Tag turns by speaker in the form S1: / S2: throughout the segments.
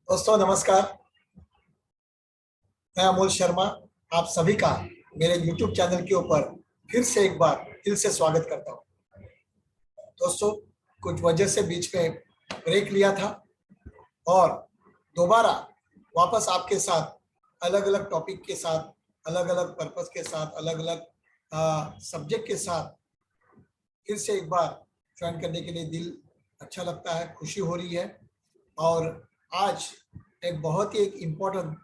S1: दोस्तों नमस्कार। मैं अमोल शर्मा आप सभी का मेरे YouTube चैनल के ऊपर फिर से एक बार दिल से स्वागत करता हूं। दोस्तों कुछ वजह से बीच में ब्रेक लिया था और दोबारा वापस आपके साथ अलग अलग टॉपिक के साथ, अलग अलग पर्पस के साथ, अलग अलग सब्जेक्ट के साथ फिर से एक बार ज्वाइन करने के लिए दिल अच्छा लगता है, खुशी हो रही है। और आज एक बहुत ही एक इम्पोर्टेंट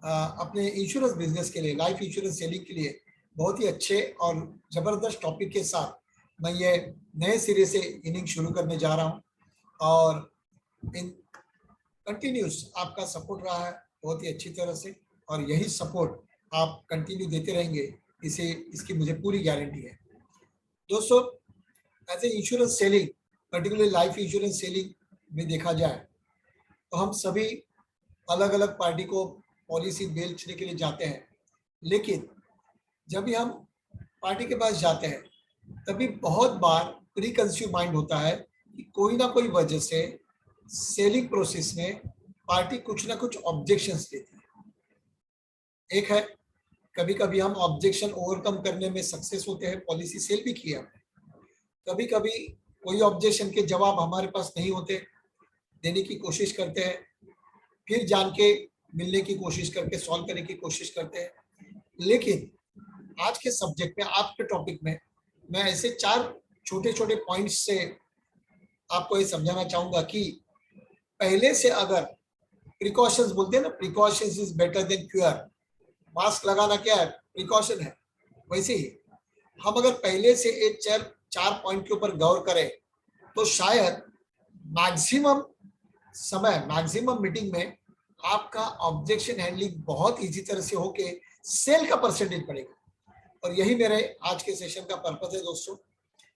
S1: अपने इंश्योरेंस बिजनेस के लिए, लाइफ इंश्योरेंस सेलिंग के लिए बहुत ही अच्छे और ज़बरदस्त टॉपिक के साथ मैं ये नए सिरे से इनिंग शुरू करने जा रहा हूँ। और इन कंटिन्यूस आपका सपोर्ट रहा है बहुत ही अच्छी तरह से, और यही सपोर्ट आप कंटिन्यू देते रहेंगे, इसकी मुझे पूरी गारंटी है। दोस्तों as a insurance selling, particularly life insurance selling में देखा जाए तो हम सभी अलग अलग पार्टी को पॉलिसी बेचने के लिए जाते हैं, लेकिन जब भी हम पार्टी के पास जाते हैं तभी बहुत बार प्री कंस्यूम माइंड होता है कि कोई ना कोई वजह से सेलिंग प्रोसेस में पार्टी कुछ ना कुछ ऑब्जेक्शंस देती है। एक है कभी कभी हम ऑब्जेक्शन ओवरकम करने में सक्सेस होते हैं, पॉलिसी सेल भी किया हमने। कभी कभी कोई ऑब्जेक्शन के जवाब हमारे पास नहीं होते, देने की कोशिश करते हैं, फिर जान के मिलने की कोशिश करके सॉल्व करने की कोशिश करते हैं। लेकिन आज के सब्जेक्ट में, आपके टॉपिक में मैं ऐसे 4 छोटे छोटे पॉइंट्स से आपको ये समझाना चाहूंगा कि पहले से अगर प्रिकॉशंस बोलते हैं ना, precautions is better than cure. Mask लगाना क्या है, प्रिकॉशन है। वैसे ही हम अगर पहले से एक चार पॉइंट के ऊपर गौर करें तो शायद मैक्सिमम समय, मैक्सिमम मीटिंग में आपका ऑब्जेक्शन हैंडलिंग बहुत इजी तरह से होके सेल का परसेंटेज बढ़ेगा। और यही मेरे आज के सेशन का पर्पस है दोस्तों।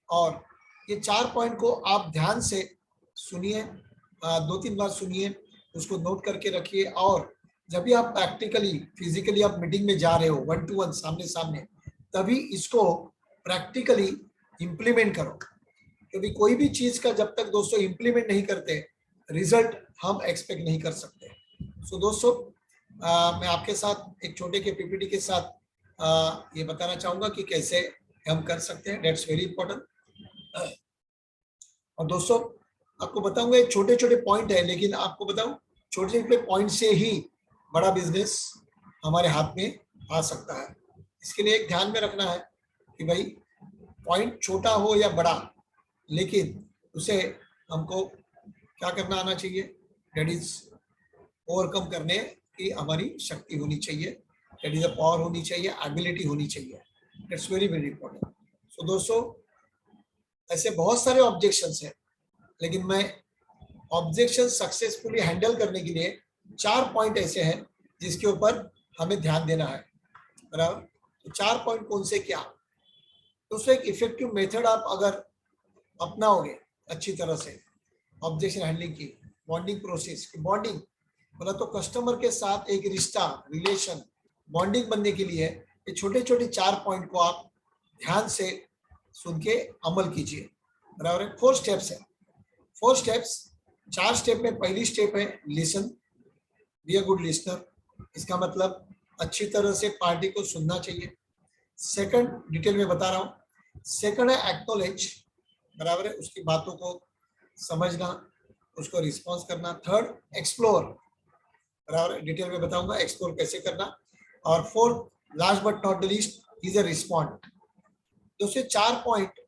S1: और ये 4 पॉइंट को आप ध्यान से सुनिए, 2-3 बार सुनिए, उसको नोट करके रखिए। और जब भी आप प्रैक्टिकली, फिजिकली आप मीटिंग में जा रहे हो 1 to 1 सामने सामने, तभी इसको प्रैक्टिकली इम्प्लीमेंट करो। क्योंकि कोई भी चीज का जब तक दोस्तों इम्प्लीमेंट नहीं करते, रिजल्ट हम एक्सपेक्ट नहीं कर सकते। सो दोस्तों मैं आपके साथ एक छोटे के पीपीटी के साथ ये बताना चाहूंगा कि कैसे हम कर सकते हैं। That's very important. और दोस्तों आपको बताऊंगा, एक छोटे छोटे पॉइंट है, लेकिन आपको बताऊं छोटे छोटे पॉइंट से ही बड़ा बिजनेस हमारे हाथ में आ सकता है। इसके लिए एक ध्यान में रखना है कि भाई पॉइंट छोटा हो या बड़ा, लेकिन उसे हमको क्या करना आना चाहिए, दैट इज ओवरकम करने की हमारी शक्ति होनी चाहिए, दैट इज अ पावर होनी चाहिए, एबिलिटी होनी चाहिए। That's very very important. So दोस्तों ऐसे बहुत सारे ऑब्जेक्शंस हैं, लेकिन मैं ऑब्जेक्शन सक्सेसफुली हैंडल करने के लिए 4 पॉइंट ऐसे हैं जिसके ऊपर हमें ध्यान देना है, बराबर। तो 4 पॉइंट कौन से, क्या दोस्तों, एक इफेक्टिव मेथड आप अगर अपनाओगे अच्छी तरह से ऑब्जेक्शन हैंडलिंग की, बॉन्डिंग प्रोसेस की, बॉन्डिंग मतलब तो कस्टमर के साथ एक रिश्ता, रिलेशन, बॉन्डिंग बनने के लिए ये छोटे छोटे 4 पॉइंट को आप ध्यान से सुन के अमल कीजिए, बराबर है। 4 स्टेप्स है, 4 स्टेप्स, 4 स्टेप में पहली स्टेप है listen, be a good listener. इसका मतलब अच्छी तरह से पार्टी को सुनना चाहिए। सेकंड, डिटेल में बता रहा हूँ, सेकंड है एक्नॉलेज, बराबर है, उसकी बातों को समझना, उसको रिस्पॉन्स करना। थर्ड, एक्सप्लोर, बराबर है, डिटेल में बताऊंगा एक्सप्लोर कैसे करना। और fourth, last but not the least, is a respond. दोस्तों 4 पॉइंट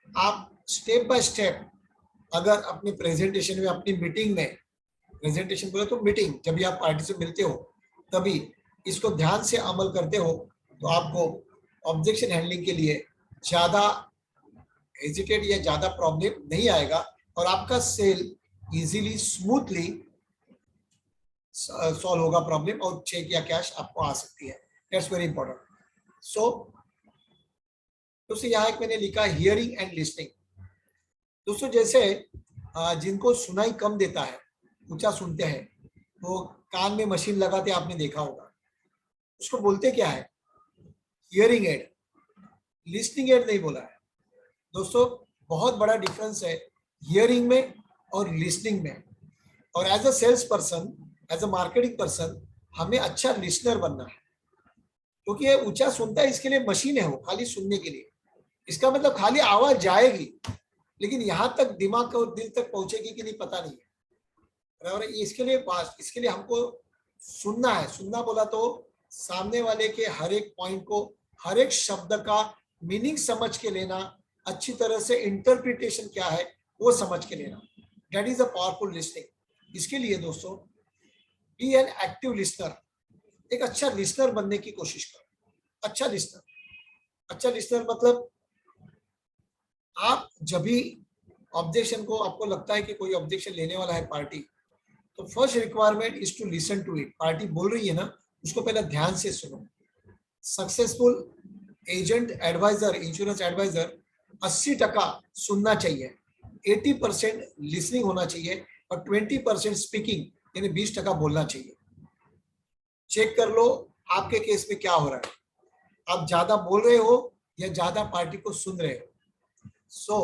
S1: आप स्टेप बाय स्टेप अगर अपनी प्रेजेंटेशन में, अपनी मीटिंग में, प्रेजेंटेशन बोले तो मीटिंग, जब भी आप पार्टी से मिलते हो तभी इसको ध्यान से अमल करते हो तो आपको ऑब्जेक्शन हैंडलिंग के लिए ज्यादा हेजिटेट या ज्यादा प्रॉब्लम नहीं आएगा, और आपका सेल इजीली, स्मूथली सॉल्व होगा प्रॉब्लम, और चेक या कैश आपको आ सकती है। That's very important. सो दोस्तों यहाँ एक मैंने लिखा हियरिंग एंड लिस्निंग। दोस्तों जैसे जिनको सुनाई कम देता है, ऊंचा सुनते हैं, वो कान में मशीन लगाते आपने देखा होगा, उसको बोलते क्या है, हियरिंग एड। लिस्निंग एड नहीं बोला है दोस्तों। बहुत बड़ा डिफरेंस है हियरिंग में और लिसनिंग में। और as a sales person as a marketing person हमें अच्छा लिसनर बनना है, क्योंकि ये ऊंचा सुनता है, इसके लिए मशीन है वो खाली सुनने के लिए। इसका मतलब खाली आवाज जाएगी, लेकिन यहाँ तक दिमाग और दिल तक पहुंचेगी कि नहीं पता नहीं है, बराबर है। इसके लिए हमको सुनना है। सुनना बोला तो सामने वाले के हर एक पॉइंट को, हर एक शब्द का मीनिंग समझ के लेना, अच्छी तरह से इंटरप्रिटेशन क्या है वो समझ के लेना। That is a powerful listening. इसके लिए दोस्तों बी एन एक्टिव लिस्नर, एक अच्छा लिस्नर बनने की कोशिश करो। अच्छा लिस्नर मतलब आप जब भी ऑब्जेक्शन को, आपको लगता है कि कोई ऑब्जेक्शन लेने वाला है पार्टी, तो first requirement is to listen to it. Party बोल रही है ना, उसको पहले ध्यान से सुनो। Successful agent, adviser, insurance adviser 80% सुनना चाहिए, 80% लिसनिंग होना चाहिए और 20% स्पीकिंग यानी 20% बोलना चाहिए। चेक कर लो आपके केस में क्या हो रहा है, आप ज्यादा बोल रहे हो या ज्यादा पार्टी को सुन रहे हो। So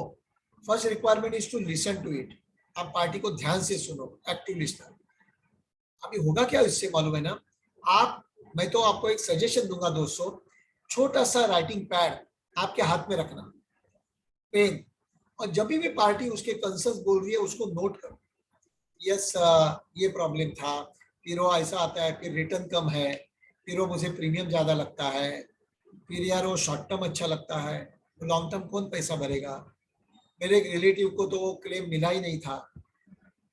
S1: first requirement is to listen to it. आप पार्टी को ध्यान से सुनो, एक्टिव लिस्नर। अभी होगा क्या इससे मालूम है ना, मैं तो आपको एक सजेशन दूंगा दोस्तों, छोटा सा राइटिंग पैड आपके हाथ में रखना, पेन, और जब भी पार्टी उसके कंसर्न्स बोल रही है उसको नोट करो। यस, ये प्रॉब्लम था, फिर वो ऐसा आता है, फिर रिटर्न कम है, फिर वो मुझे प्रीमियम ज्यादा लगता है, फिर यार वो शॉर्ट टर्म अच्छा लगता है, लॉन्ग टर्म कौन पैसा भरेगा, मेरे एक रिलेटिव को तो वो क्लेम मिला ही नहीं था,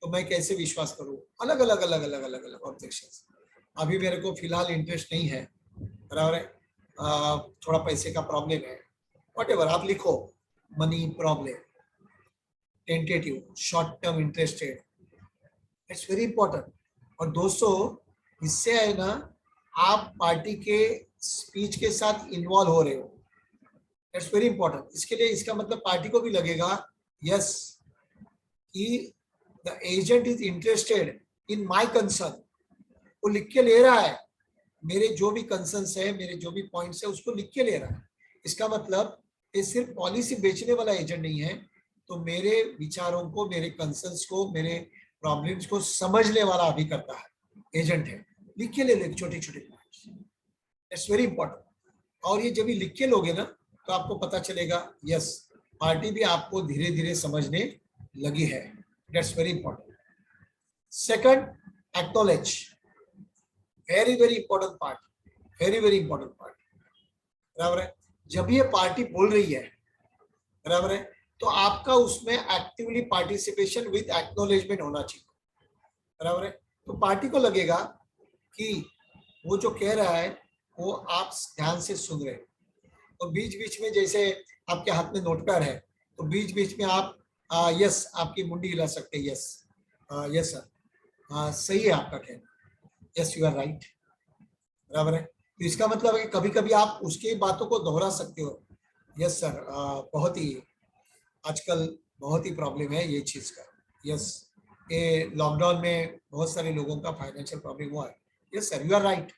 S1: तो मैं कैसे विश्वास करूं। अलग अलग अलग अलग अलग अलग ऑब्जेक्शंस। अभी मेरे को फिलहाल इंटरेस्ट नहीं है, बराबर है, थोड़ा पैसे का प्रॉब्लम है, व्हाटएवर आप लिखो, money problem, tentative, short term interested, it's very important. और दोस्तों इससे है ना, आप पार्टी के स्पीच के साथ इन्वॉल्व हो रहे हो, इट्स वेरी इंपॉर्टेंट। इसके लिए इसका मतलब पार्टी को भी लगेगा यस कि the agent is interested in my concern. वो लिख के ले रहा है, मेरे जो भी कंसर्न्स है, मेरे जो भी पॉइंट्स है उसको लिख के ले रहा है। इसका मतलब ये सिर्फ पॉलिसी बेचने वाला एजेंट नहीं है, तो मेरे विचारों को, मेरे कंसर्न्स को, मेरे प्रॉब्लम्स को समझने वाला भी करता है एजेंट है। लिख के ले छोटे छोटे पॉइंट्स, इट्स वेरी इंपॉर्टेंट। और ये जब भी लिख के लोगे ना, तो आपको पता चलेगा यस पार्टी भी आपको धीरे धीरे समझने लगी है। That's very important. Second, acknowledge, very very important part, very very important part, बराबर है। जब ये पार्टी बोल रही है, बराबर है, तो आपका उसमें एक्टिवली पार्टिसिपेशन विद एक्नॉलेजमेंट होना चाहिए, बराबर है। तो पार्टी को लगेगा कि वो जो कह रहा है वो आप ध्यान से सुन रहे हैं। और बीच बीच में जैसे आपके हाथ में नोटपैड है, तो बीच बीच में आप यस आपकी मुंडी हिला सकते हैं, यस यस सर, सही है आपका कहना, यस यू आर राइट, बराबर है। तो इसका मतलब है कि कभी कभी आप उसकी बातों को दोहरा सकते हो, यस सर, बहुत ही आजकल बहुत ही प्रॉब्लम है ये चीज का, यस ये लॉकडाउन में बहुत सारे लोगों का फाइनेंशियल प्रॉब्लम हुआ है, yes sir you are right.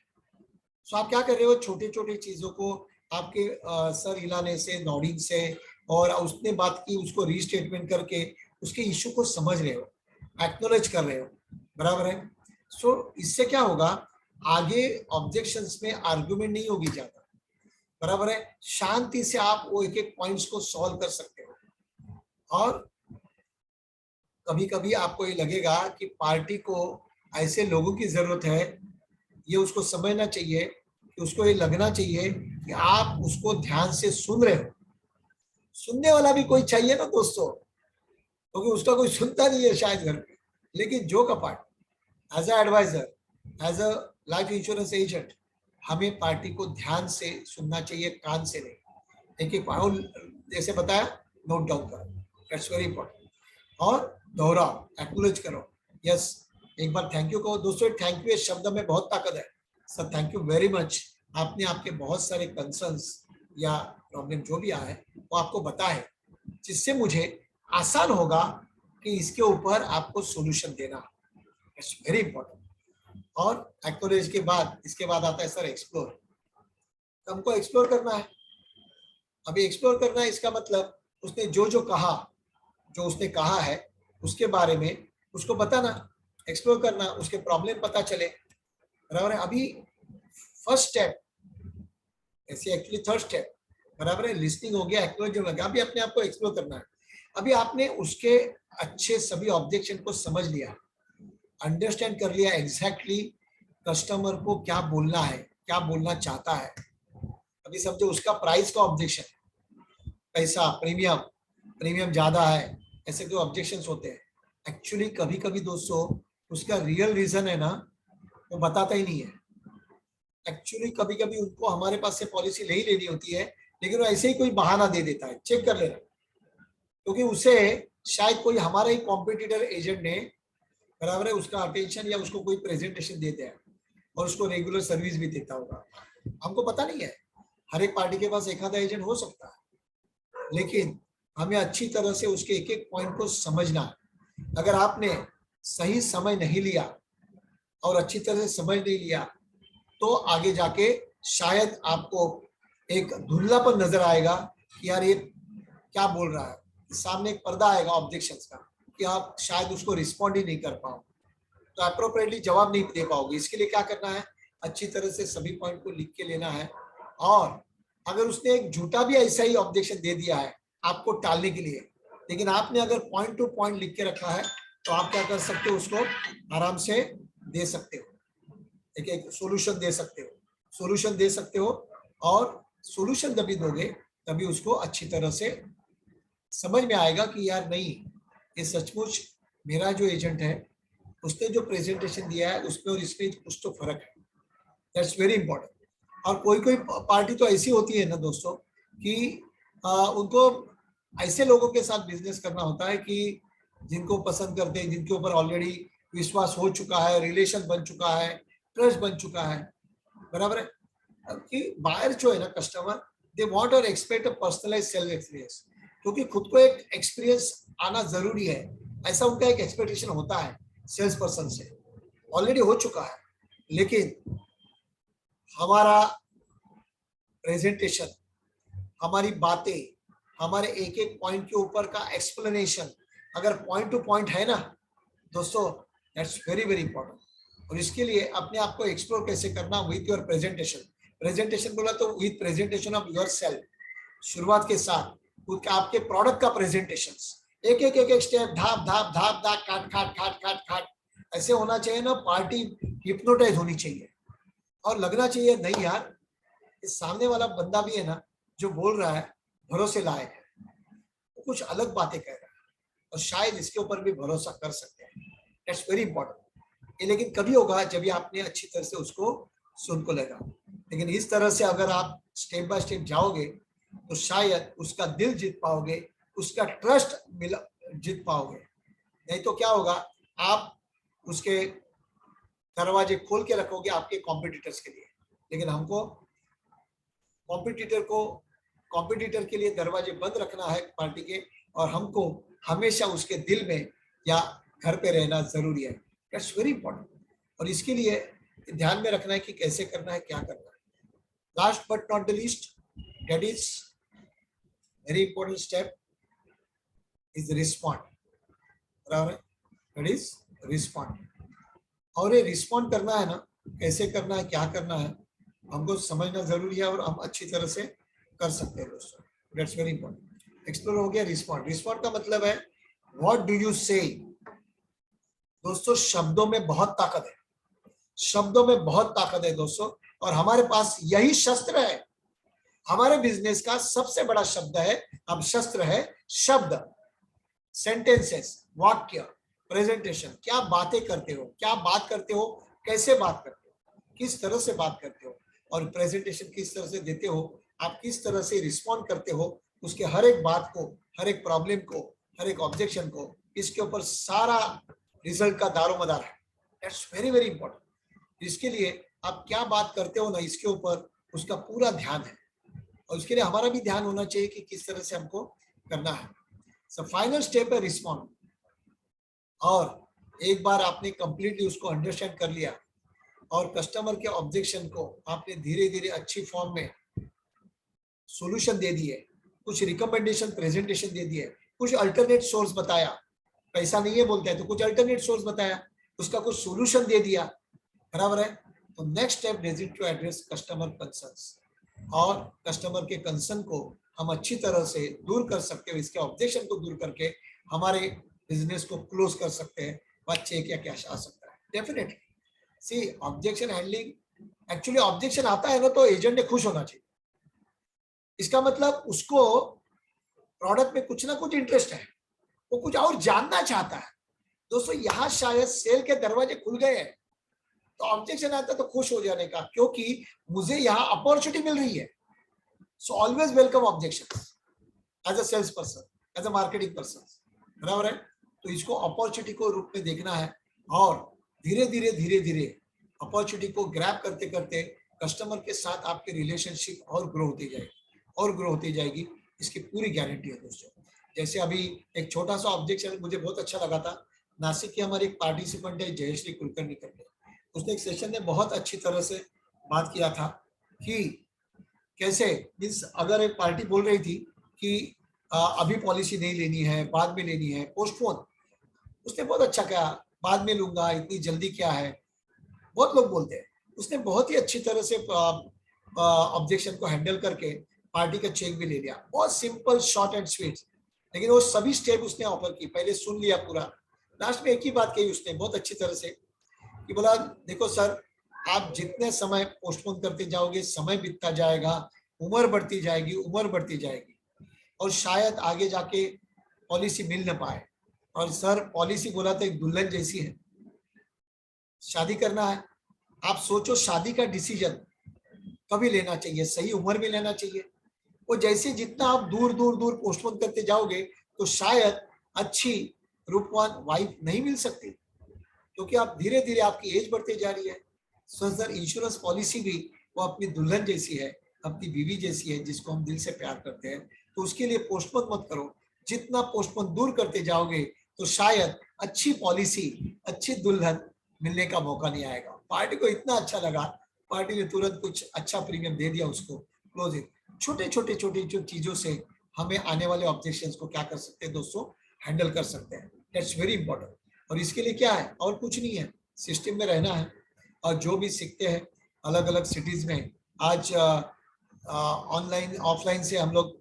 S1: So आप क्या कर रहे हो, छोटे छोटे चीजों को आपके सर हिलाने से, नॉडिंग से, और उसने बात की उसको रीस्टेटमेंट करके उसके इश्यू को समझ रहे हो, एक्नॉलेज कर रहे हो, बराबर है। सो इससे क्या होगा, आगे ऑब्जेक्शंस में आर्गुमेंट नहीं होगी ज्यादा, बराबर है। शांति से आप वो एक एक पॉइंट्स को सॉल्व कर सकते हो। और कभी कभी आपको ये लगेगा कि पार्टी को ऐसे लोगों की जरूरत है, ये उसको समझना चाहिए, कि उसको ये लगना चाहिए कि आप उसको ध्यान से सुन रहे हो। सुनने वाला भी कोई चाहिए ना दोस्तों, क्योंकि उसका कोई सुनता नहीं है शायद घर पे। लेकिन जो कपाट, as a adviser, as a life insurance agent, हमें पार्टी को ध्यान से सुनना चाहिए, कान से नहीं। एक एक जैसे बताया, नोट डाउन करो, दैट्स वेरी इंपॉर्टेंट। और दोहराओ, एक्नॉलेज करो, यस एक बार थैंक यू कहो। दोस्तों थैंक यू इस शब्द में बहुत ताकत है। Sir thank you very much, आपने आपके बहुत सारे कंसर्न्स या प्रॉब्लम जो भी आए वो आपको बताए, जिससे मुझे आसान होगा कि इसके ऊपर आपको सॉल्यूशन देना, इट्स वेरी इंपॉर्टेंट। और एक्नॉलेज के बाद इसके बाद आता है सर एक्सप्लोर। तो हमको एक्सप्लोर करना है। अभी एक्सप्लोर करना है इसका मतलब उसने जो जो कहा, जो उसने कहा है उसके बारे में उसको बताना, एक्सप्लोर करना, उसके प्रॉब्लम पता चले, बराबर है। अभी फर्स्ट स्टेप, ऐसे एक्चुअली थर्ड स्टेप, बराबर है। लिस्निंग हो गया, एक्नॉलेजमेंट हो गया, अभी अपने आप को एक्सप्लोर करना है। अभी आपने उसके अच्छे सभी ऑब्जेक्शन को समझ लिया, अंडरस्टैंड कर लिया एग्जैक्टली कस्टमर को क्या बोलना है, क्या बोलना चाहता है। अभी समझो उसका प्राइस का ऑब्जेक्शन, पैसा, प्रीमियम, प्रीमियम ज्यादा है, ऐसे जो ऑब्जेक्शंस होते हैं। एक्चुअली कभी कभी दोस्तों उसका रियल रीजन है ना, वो बताता ही नहीं है। एक्चुअली कभी कभी उनको हमारे पास से पॉलिसी नहीं लेनी होती है, लेकिन वो ऐसे ही कोई बहाना दे देता है, चेक कर लेना, क्योंकि उसे शायद कोई हमारा ही कॉम्पिटिटर एजेंट ने, बराबर है, उसका अटेंशन या उसको कोई प्रेजेंटेशन देते हैं और उसको रेगुलर सर्विस भी देता होगा। हमको पता नहीं है, हर एक पार्टी के पास एक आधा एजेंट हो सकता है, लेकिन हमें अच्छी तरह से उसके एक एक पॉइंट को समझना है। अगर आपने सही समय नहीं लिया और अच्छी तरह से समझ नहीं लिया, तो आगे जाके शायद आपको एक धुंधलापन नजर आएगा कि यार ये क्या बोल रहा है, सामने एक पर्दा आएगा ऑब्जेक्शंस का कि आप शायद उसको रिस्पॉन्ड ही नहीं कर पाओ, तो अप्रोप्रिएटली जवाब नहीं दे पाओगे। इसके लिए क्या करना है, अच्छी तरह से सभी पॉइंट को लिख के लेना है। और अगर उसने एक झूठा भी ऐसा ही ऑब्जेक्शन दे दिया है आपको टालने के लिए, लेकिन आपने अगर पॉइंट टू पॉइंट लिख के रखा है, तो आप क्या कर सकते हो, उसको आराम से दे सकते हो, एक एक सोल्यूशन दे सकते हो, सोल्यूशन दे सकते हो। और सोल्यूशन जब भी दोगे तभी उसको अच्छी तरह से समझ में आएगा कि यार नहीं, ये सचमुच मेरा जो एजेंट है उसने जो प्रेजेंटेशन दिया है उसमें और इसमें कुछ तो फर्क है। That's very important. और कोई कोई पार्टी तो ऐसी होती है ना दोस्तों कि उनको ऐसे लोगों के साथ बिजनेस करना होता है कि जिनको पसंद करते हैं, जिनके ऊपर ऑलरेडी विश्वास हो चुका है, रिलेशन बन चुका है, ट्रस्ट बन चुका है, बराबर है। कि बायर जो है ना, कस्टमर, दे वांट और expect a personalise self experience, क्योंकि खुद को एक एक्सपीरियंस आना जरूरी है, ऐसा उनका एक एक्सपेक्टेशन होता है सेल्स पर्सन से, ऑलरेडी हो चुका है। लेकिन हमारा प्रेजेंटेशन, हमारी बातें, हमारे एक एक पॉइंट के ऊपर का एक्सप्लेनेशन अगर पॉइंट टू पॉइंट है ना दोस्तों, दैट्स वेरी वेरी इंपॉर्टेंट। और इसके लिए अपने आप को एक्सप्लोर कैसे करना, विथ योर प्रेजेंटेशन। प्रेजेंटेशन बोला तो with presentation of your self, शुरुआत के साथ खुद आपके प्रोडक्ट का प्रेजेंटेशन, एक एक एक एक स्टेप, धाप धाप धाप धाप, काट काट काट काट काट, ऐसे होना चाहिए ना, पार्टी हिप्नोटाइज होनी चाहिए और लगना चाहिए नहीं यार, इस सामने वाला बंदा भी है ना जो बोल रहा है भरोसे लायक है, वो कुछ अलग बातें कह रहा है और शायद इसके ऊपर भी भरोसा कर सकते हैं। That's very important. ये लेकिन कभी होगा जब भी आपने अच्छी तरह से उसको सुन को लेगा। लेकिन इस तरह से अगर आप स्टेप बाय स्टेप जाओगे तो शायद उसका दिल जीत पाओगे, उसका ट्रस्ट जीत पाओगे। नहीं तो क्या होगा, आप उसके दरवाजे खोल के रखोगे आपके कॉम्पिटिटर्स के लिए, लेकिन हमको कॉम्पिटिटर के लिए दरवाजे बंद रखना है पार्टी के, और हमको हमेशा उसके दिल में या घर पे रहना जरूरी है। That's very important. और इसके लिए ध्यान में रखना है कि कैसे करना है, क्या करना है। Last but not the least, that is very important step is respond, बराबर है, दैट इज रिस्पॉन्ड। और ये रिस्पॉन्ड करना है ना, कैसे करना है, क्या करना है, हमको समझना जरूरी है और हम अच्छी तरह से कर सकते हैं दोस्तों। That's very important. एक्सप्लोर हो गया रिस्पॉन्ड। रिस्पॉन्ड का मतलब है व्हाट डू यू से। दोस्तों शब्दों में बहुत ताकत है, शब्दों में बहुत ताकत है दोस्तों, और हमारे पास यही शस्त्र है। हमारे बिजनेस का सबसे बड़ा शब्द है, अब शस्त्र है शब्द, सेंटेंसेस, वाक्य, प्रेजेंटेशन। क्या बातें करते हो, क्या बात करते हो, कैसे बात करते हो, किस तरह से बात करते हो, और प्रेजेंटेशन किस तरह से देते हो, आप किस तरह से रिस्पॉन्ड करते हो उसके हर एक बात को, हर एक प्रॉब्लम को, हर एक ऑब्जेक्शन को, इसके ऊपर सारा रिजल्ट का दारोमदार है। That's very very important. इसके लिए आप क्या बात करते हो ना, इसके ऊपर उसका पूरा ध्यान है, और उसके लिए हमारा भी ध्यान होना चाहिए कि किस तरह से हमको करना है। सो फाइनल स्टेप है रिस्पॉन्ड। और एक बार आपने कंप्लीटली उसको अंडरस्टैंड कर लिया और कस्टमर के ऑब्जेक्शन को आपने धीरे धीरे अच्छी फॉर्म में सॉल्यूशन दे दिए, कुछ रिकमेंडेशन प्रेजेंटेशन दे दिए, कुछ अल्टरनेट सोर्स बताया, पैसा नहीं है बोलता है तो कुछ अल्टरनेट सोर्स बताया, उसका कुछ सोल्यूशन दे दिया, बराबर है। तो next step is to address customer concerns, और कस्टमर के कंसर्न को हम अच्छी तरह से दूर कर सकते हैं, इसके ऑब्जेक्शन को दूर करके हमारे बिजनेस को क्लोज कर सकते हैं, वह चेक या कैश आ सकता है डेफिनेटली। सी ऑब्जेक्शन हैंडलिंग, एक्चुअली ऑब्जेक्शन आता है ना तो एजेंट ने खुश होना चाहिए, इसका मतलब उसको प्रोडक्ट में कुछ ना कुछ इंटरेस्ट है, वो कुछ और जानना चाहता है। दोस्तों यहाँ शायद सेल के दरवाजे खुल गए हैं, तो ऑब्जेक्शन आता है तो खुश हो जाने का, क्योंकि मुझे यहाँ अपॉर्चुनिटी मिल रही है। So always welcome objection as a sales person, as a marketing person, बराबर है। तो इसको अपॉर्चुनिटी को रूप में देखना है, और धीरे धीरे अपॉर्चुनिटी को ग्रैब करते करते कस्टमर के साथ आपके रिलेशनशिप और ग्रो होती जाएगी, और ग्रो होती जाएगी, इसकी पूरी गारंटी है दोस्तों। जैसे अभी एक छोटा सा ऑब्जेक्शन मुझे बहुत अच्छा लगा था, नासिक की हमारी एक पार्टिसिपेंट है जयश्री कुलकर्णी करके, उसने एक सेशन में बहुत अच्छी तरह से बात किया था कि कैसे मीन्स अगर एक पार्टी बोल रही थी कि अभी पॉलिसी नहीं लेनी है, बाद में लेनी है, पोस्टपोन, उसने बहुत अच्छा कहा, बाद में लूंगा, इतनी जल्दी क्या है, बहुत लोग बोलते हैं। उसने बहुत ही अच्छी तरह से ऑब्जेक्शन को हैंडल करके पार्टी का चेक भी ले लिया, बहुत सिंपल शॉर्ट एंड स्वीट, लेकिन वो सभी स्टेप उसने ऑफर की, पहले सुन लिया पूरा, लास्ट में एक ही बात कही उसने बहुत अच्छी तरह से कि बोला देखो सर, आप जितने समय पोस्टपोन करते जाओगे समय बीतता जाएगा, उम्र बढ़ती जाएगी, उम्र बढ़ती जाएगी, और शायद आगे जाके पॉलिसी मिल न पाए। और सर पॉलिसी बोला तो एक दुल्हन जैसी है, शादी करना है, आप सोचो शादी का डिसीजन कभी लेना चाहिए, सही उम्र में लेना चाहिए। वो जैसे जितना आप दूर दूर दूर पोस्टपोन करते जाओगे तो शायद अच्छी रूपवान वाइफ नहीं मिल सकती, क्योंकि आप धीरे धीरे आपकी एज बढ़ती जा रही है। सो सर इंश्योरेंस पॉलिसी भी वो अपनी दुल्हन जैसी है, अपनी बीवी जैसी है, जिसको हम दिल से प्यार करते हैं। तो उसके लिए पोस्टपोन मत करो, जितना पोस्टपोन दूर करते जाओगे तो शायद अच्छी पॉलिसी, अच्छी दुल्हन मिलने का मौका नहीं आएगा। पार्टी को इतना अच्छा लगा, पार्टी ने तुरंत कुछ अच्छा प्रीमियम दे दिया उसको, क्लोजिंग। छोटे छोटे जो चीजों से हमें आने वाले ऑब्जेक्शंस को क्या कर सकते हैं दोस्तों, हैंडल कर सकते हैं। That's very important. और इसके लिए क्या है, और कुछ नहीं है, सिस्टम में रहना है, और जो भी सीखते हैं अलग अलग सिटीज में। आज ऑनलाइन ऑफलाइन से हम लोग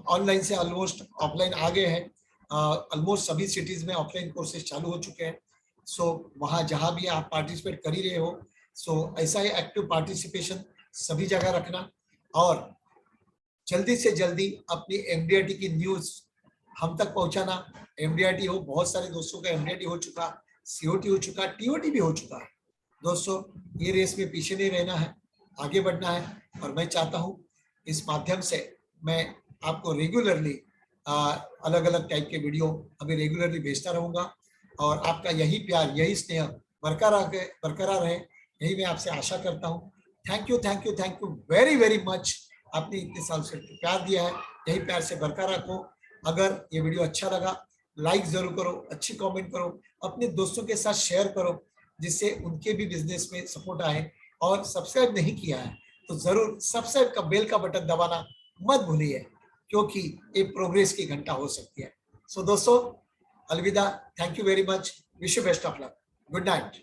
S1: ऑनलाइन से ऑलमोस्ट ऑफलाइन आ गए हैं, ऑलमोस्ट सभी सिटीज में ऑफलाइन कोर्सेज चालू हो चुके हैं। सो वहाँ जहाँ भी आप पार्टिसिपेट कर ही रहे हो, सो ऐसा ही एक्टिव पार्टिसिपेशन सभी जगह रखना, और जल्दी से जल्दी अपनी एमडीआरटी की न्यूज हम तक पहुंचाना। एमडीआरटी हो, बहुत सारे दोस्तों का एमडीआरटी हो चुका, सीओटी हो चुका, टीओटी भी हो चुका है। दोस्तों ये रेस में पीछे नहीं रहना है, आगे बढ़ना है, और मैं चाहता हूँ इस माध्यम से मैं आपको रेगुलरली अलग अलग टाइप के वीडियो अभी रेगुलरली भेजता रहूँगा, और आपका यही प्यार, यही स्नेह बरकरार रहे, यही मैं आपसे आशा करता हूँ। Thank you very very much. आपने इतने साल से प्यार दिया है, यही प्यार से बरकरार रखो। अगर ये वीडियो अच्छा लगा लाइक जरूर करो, अच्छी कमेंट करो, अपने दोस्तों के साथ शेयर करो, जिससे उनके भी बिजनेस में सपोर्ट आए। और सब्सक्राइब नहीं किया है तो जरूर सब्सक्राइब का बेल का बटन दबाना मत भूलिए, क्योंकि ये प्रोग्रेस की घंटा हो सकती है। सो दोस्तों अलविदा, thank you very much, wish you best of luck, good night.